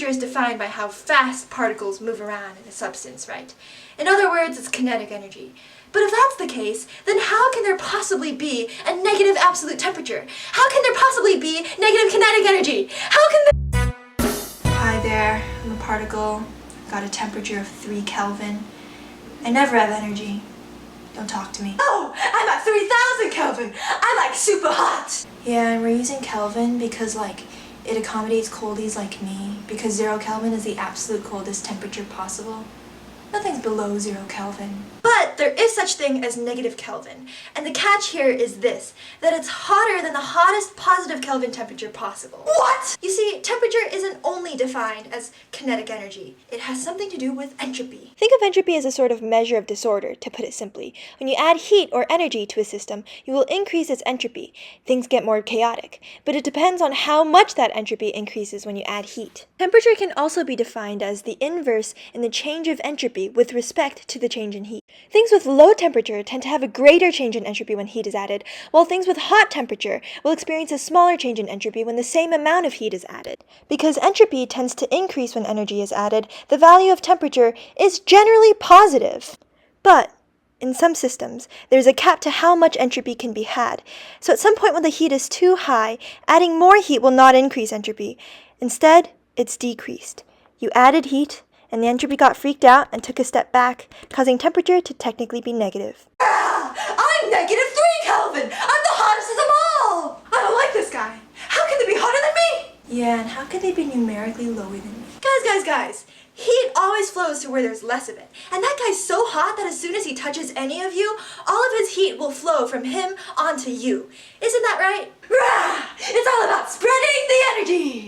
temperature is defined by how fast particles move around in a substance, right? In other words, it's kinetic energy. But if that's the case, then how can there possibly be a negative absolute temperature? How can there possibly be negative kinetic energy? How can there— Hi there, I'm a particle. Got a temperature of 3 Kelvin. I never have energy. Don't talk to me. Oh, I'm at 3000 Kelvin! I'm like super hot! Yeah, and we're using Kelvin because it accommodates coldies like me, because 0 Kelvin is the absolute coldest temperature possible. Nothing's below 0 Kelvin. But there is such thing as negative Kelvin, and the catch here is this, that it's hotter than the hottest positive Kelvin temperature possible. What? You see, temperature isn't only defined as kinetic energy. It has something to do with entropy. Think of entropy as a sort of measure of disorder, to put it simply. When you add heat or energy to a system, you will increase its entropy. Things get more chaotic, but it depends on how much that entropy increases when you add heat. Temperature can also be defined as the inverse in the change of entropy with respect to the change in heat. Things with low temperature tend to have a greater change in entropy when heat is added, while things with hot temperature will experience a smaller change in entropy when the same amount of heat is added. Because entropy tends to increase when energy is added, the value of temperature is generally positive. But in some systems, there's a cap to how much entropy can be had. So at some point when the heat is too high, adding more heat will not increase entropy. Instead, it's decreased. You added heat, and the entropy got freaked out and took a step back, causing temperature to technically be negative. I'm negative 3 Kelvin! I'm the hottest of them all! I don't like this guy. How can they be hotter than me? Yeah, and how can they be numerically lower than me? Guys! Heat always flows to where there's less of it. And that guy's so hot that as soon as he touches any of you, all of his heat will flow from him onto you. Isn't that right? Rah! It's all about spreading the energy!